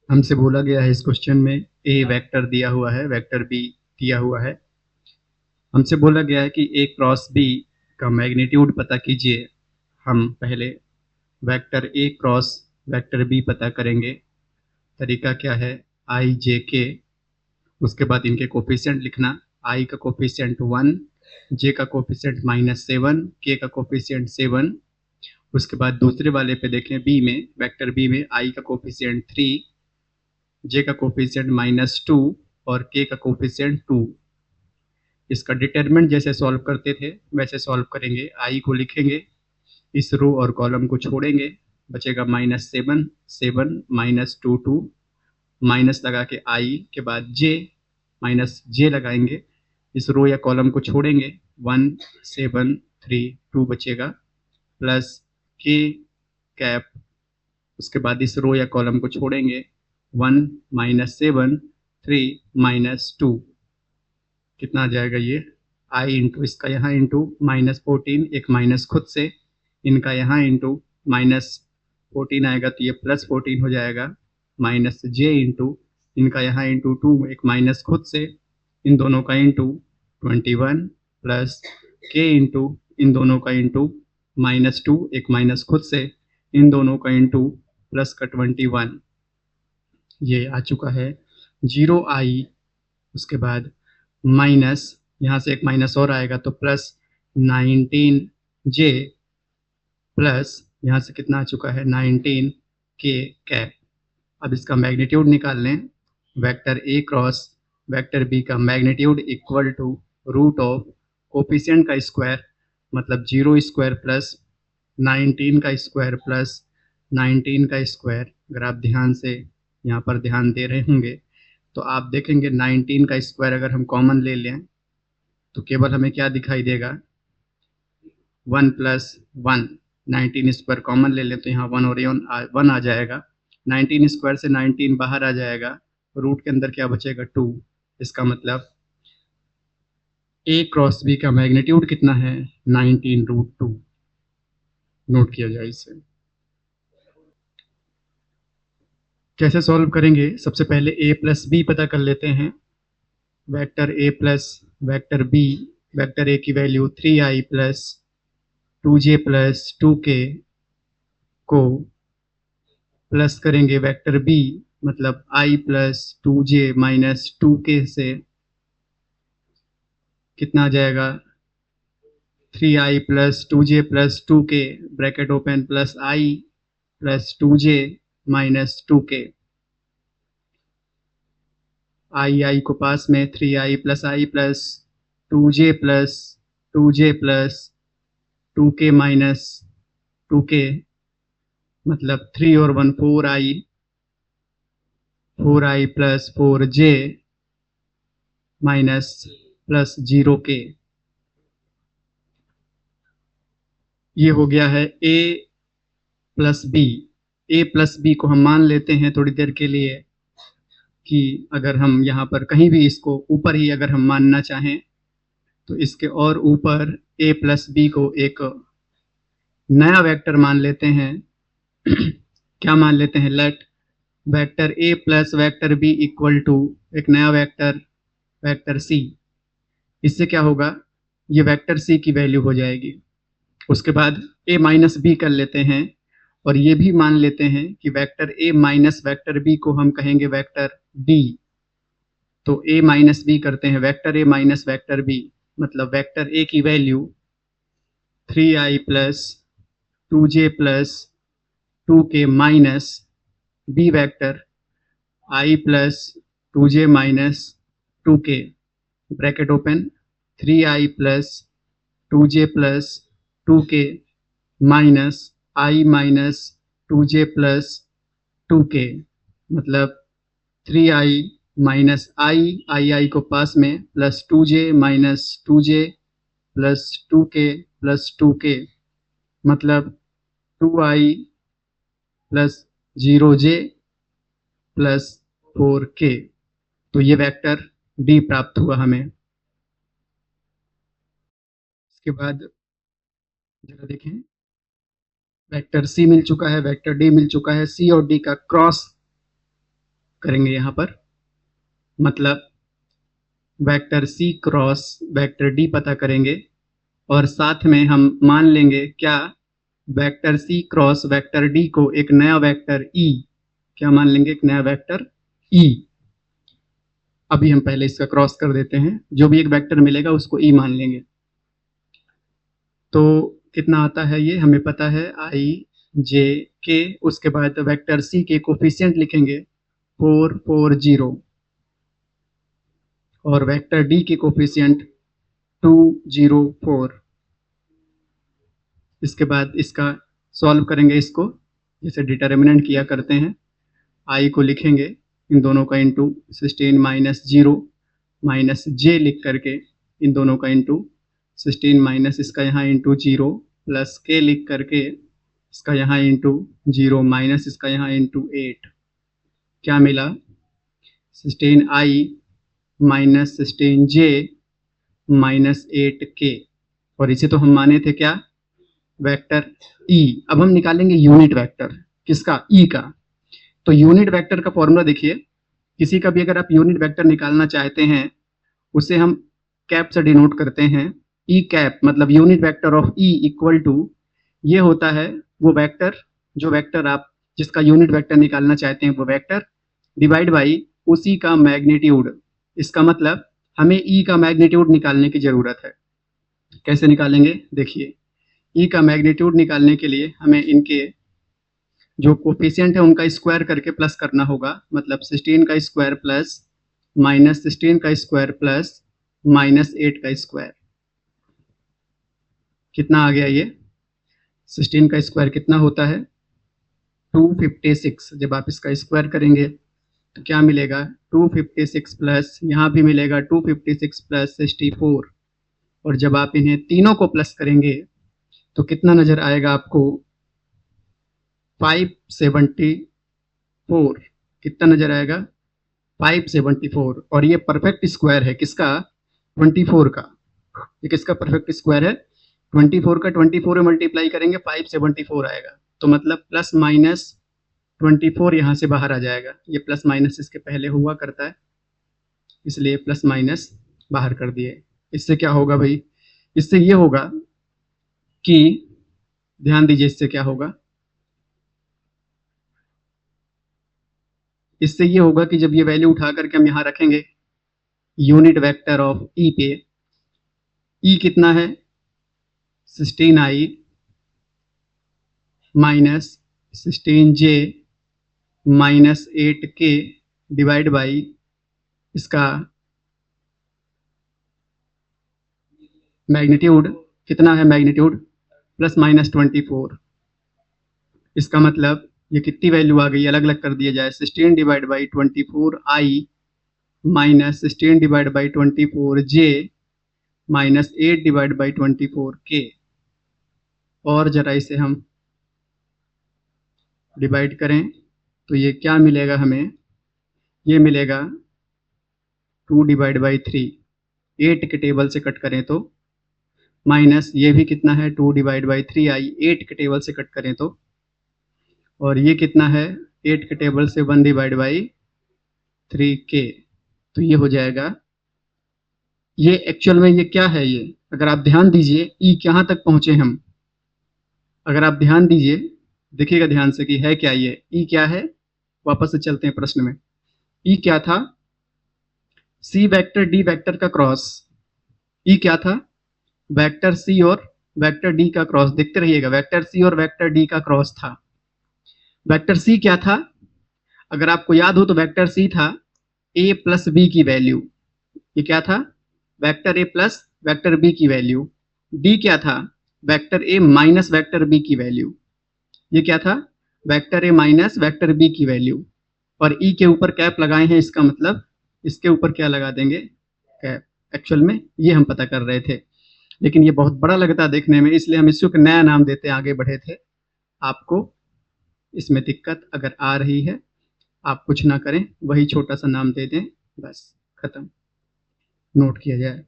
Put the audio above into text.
हमसे बोला गया है इस क्वेश्चन में ए वेक्टर दिया हुआ है, वेक्टर बी दिया हुआ है। हमसे बोला गया है कि ए क्रॉस बी का मैग्नीट्यूड पता कीजिए। हम पहले vector A cross vector B पता करेंगे। तरीका क्या है, आई जे के, उसके बाद इनके कोफिशिएंट लिखना। आई का कोफिशिएंट 1, जे का कोफिशिएंट -7, के का कोफिशिएंट 7। उसके बाद दूसरे वाले पे देखें, बी में, वेक्टर बी में आई का कोफिशिएंट 3, जे का कोफिशिएंट -2 और के का कोफिशिएंट 2। इसका डिटरमिनेंट जैसे सॉल्व करते थे वैसे सॉल्व करेंगे। आई को लिखेंगे, इस रो और कॉलम को छोड़ेंगे, बचेगा -7, 7 -2 2, माइनस लगा के आई के बाद जे, माइनस जे लगाएंगे, इस रो या कॉलम को छोड़ेंगे, 1 7 3 2 बचेगा, प्लस के कैप, उसके बाद इस रो या कॉलम को छोड़ेंगे, 1 -7 3 -2, कितना आ जाएगा ये, आई इंटू इसका यहाँ इंटू -14, एक माइनस खुद से, इनका यहाँ इंटू -14 आएगा तो ये +14 हो जाएगा, माइनस जे इंटू इनका यहाँ इंटू 2, एक माइनस खुद से, इन दोनों का इंटू 21, प्लस के इंटू इन दोनों का इंटू -2, एक माइनस खुद से, इन दोनों का इंटू प्लस का 21। ये आ चुका है 0i। उसके बाद माइनस, यहाँ से एक माइनस और आएगा तो प्लस 19j, प्लस यहाँ से कितना आ चुका है 19 के कैप। अब इसका मैग्नीट्यूड निकाल लें। Vector A cross vector B का magnitude equal to root of coefficient का स्क्वायर, मतलब 0 स्क्वायर प्लस 19 का स्क्वायर प्लस 19 का स्क्वायर। अगर आप ध्यान से यहाँ पर ध्यान दे रहे होंगे तो आप देखेंगे 19 का स्क्वायर अगर हम कॉमन ले लें तो केवल हमें क्या दिखाई देगा, 1 प्लस 1। 19 स्क्वायर कॉमन ले लें तो यहाँ 1 और 1 आ जाएगा, 19 स्क्वायर से 19 बाहर आ जाएगा, रूट के अंदर क्या बचेगा 2। इसका मतलब ए क्रॉस बी का मैग्नीट्यूड कितना है, 19√2। नोट किया जाए इसे। कैसे सॉल्व करेंगे, सबसे पहले ए प्लस बी पता कर लेते हैं। Vector A plus vector B, vector A की value 3i plus 2j plus 2k को प्लस करेंगे वेक्टर बी, मतलब i plus 2j minus 2k से, कितना आ जाएगा 3i plus 2j plus 2k, bracket open, plus i plus 2j minus 2k। आई को पास में, 3i plus i plus 2j plus 2j plus 2k minus 2k, मतलब 3 और 1 4i, 4i plus 4j minus plus 0k। ये हो गया है a plus B. A plus B को हम मान लेते हैं थोड़ी देर के लिए कि अगर हम यहाँ पर कहीं भी इसको ऊपर ही अगर हम मानना चाहें तो इसके और ऊपर ए प्लस बी को एक नया वेक्टर मान लेते हैं। क्या मान लेते हैं, let vector A plus vector B equal to एक नया वेक्टर, वेक्टर सी। इससे क्या होगा, ये वेक्टर सी की वैल्यू हो जाएगी। उसके बाद ए माइनस बी कर लेते हैं और ये भी मान लेते हैं कि vector A minus vector B को हम कहेंगे वेक्टर बी। तो ए माइनस बी करते हैं, vector A minus vector B, मतलब वेक्टर ए की value 3i plus 2j plus 2k minus B vector i plus 2j minus 2k, bracket open, 3i plus 2j plus 2k minus i minus 2j plus 2k, मतलब 3i minus आई को पास में, plus 2j minus 2j plus 2k plus 2k, मतलब 2i plus 0j plus 4k। तो ये vector D प्राप्त हुआ हमें। इसके बाद जरा देखें, वेक्टर सी मिल चुका है, वेक्टर डी मिल चुका है, सी और डी का क्रॉस करेंगे यहाँ पर, मतलब vector C cross vector D पता करेंगे और साथ में हम मान लेंगे क्या, vector C cross vector D को एक नया वेक्टर ई, क्या मान लेंगे, एक नया वेक्टर ई। अभी हम पहले इसका क्रॉस कर देते हैं, जो भी एक वेक्टर मिलेगा उसको ई मान लेंगे। तो कितना आता है ये हमें पता है, आई जे के, उसके बाद वेक्टर सी के कोफिशिएंट लिखेंगे 4 4 0 और वेक्टर डी के कोफिशिएंट 2 0 4। इसके बाद इसका सॉल्व करेंगे, इसको जैसे डिटर्मिनेंट किया करते हैं, आई को लिखेंगे इन दोनों का इंटू 16 माइनस 0 माइनस जे लिख करके इन दोनों का इंटू 16 माइनस इसका यहाँ इंटू 0 प्लस के लिख करके इसका यहाँ इंटू 0 माइनस इसका यहाँ इंटू 8। क्या मिला, 16 आई माइनस 16 जे माइनस 8 के, और इसे तो हम माने थे क्या, वेक्टर ई। अब हम निकालेंगे यूनिट वेक्टर, किसका, ई का। तो यूनिट वेक्टर का फॉर्मूला देखिए, किसी का भी अगर आप यूनिट वेक्टर निकालना चाहते हैं उसे हम कैप से डिनोट करते हैं, ई कैप, मतलब unit vector of e equal to, ये होता है वो वेक्टर, जो वेक्टर आप जिसका यूनिट वेक्टर निकालना चाहते हैं वो वेक्टर डिवाइड बाई उसी का मैग्नीट्यूड। इसका मतलब हमें ई का मैग्नीट्यूड निकालने की जरूरत है। कैसे निकालेंगे, देखिए, ई का मैग्नीट्यूड निकालने के लिए हमें इनके जो कोफिशिएंट है उनका स्क्वायर करके प्लस करना होगा, मतलब 16 का स्क्वायर प्लस माइनस 16 का स्क्वायर प्लस माइनस 8 का स्क्वायर। कितना आ गया ये, 16 का स्क्वायर कितना होता है 256। जब आप इसका स्क्वायर करेंगे तो क्या मिलेगा, 256 प्लस यहाँ भी मिलेगा 256 प्लस 64, और जब आप इन्हें तीनों को प्लस करेंगे तो कितना नजर आएगा आपको, 574। कितना नजर आएगा, 574। और ये परफेक्ट स्क्वायर है किसका, 24 का। ये किसका परफेक्ट स्क्वायर है, 24 का। 24 में मल्टीप्लाई करेंगे 574 आएगा, तो मतलब प्लस माइनस 24 यहाँ से बाहर आ जाएगा। ये प्लस माइनस इसके पहले हुआ करता है, इसलिए प्लस माइनस बाहर कर दिए। इससे क्या होगा भाई, इससे ये होगा कि, ध्यान दीजिए इससे क्या होगा, इससे ये होगा कि जब ये वैल्यू उठा करके हम यहाँ रखेंगे यूनिट वेक्टर ऑफ ई पे, ई कितना है 16i minus 16j minus 8k divide by इसका मैग्नीट्यूड कितना है, मैग्नीट्यूड प्लस माइनस 24। इसका मतलब ये कितनी वैल्यू आ गई, अलग अलग कर दिया जाए, 16 divide by 24i minus 16 divide by 24j minus 8 divide by 24k। और जरा इसे हम डिवाइड करें तो ये क्या मिलेगा हमें, ये मिलेगा 2 डिवाइड बाई 3, 8 के टेबल से कट करें तो, माइनस ये भी कितना है 2 डिवाइड बाई 3i, 8 के टेबल से कट करें तो, और ये कितना है 8 के टेबल से 1 डिवाइड बाई 3k। तो ये हो जाएगा, ये एक्चुअल में ये क्या है, ये अगर आप ध्यान दीजिए ई कहाँ तक पहुंचे हम, अगर आप ध्यान दीजिए, देखिएगा ध्यान से कि है क्या ये, ई क्या है, वापस से चलते हैं प्रश्न में। ई क्या था, सी वेक्टर डी वेक्टर का क्रॉस। ई क्या था, वेक्टर सी और वेक्टर डी का क्रॉस। देखते रहिएगा, वेक्टर सी और वेक्टर डी का क्रॉस था। वेक्टर सी क्या था, अगर आपको याद हो तो वेक्टर सी था a प्लस बी की वैल्यू, ये क्या था, vector a plus vector b की वैल्यू। डी क्या था, vector a minus vector b की वैल्यू, ये क्या था, vector a minus vector b की वैल्यू। और ई के ऊपर कैप लगाए हैं, इसका मतलब इसके ऊपर क्या लगा देंगे, कैप। एक्चुअल में ये हम पता कर रहे थे, लेकिन ये बहुत बड़ा लगता है देखने में, इसलिए हम इसको एक नया नाम देते आगे बढ़े थे। आपको इसमें दिक्कत अगर आ रही है, आप कुछ ना करें, वही छोटा सा नाम दे दें, बस खत्म, नोट किया जाए।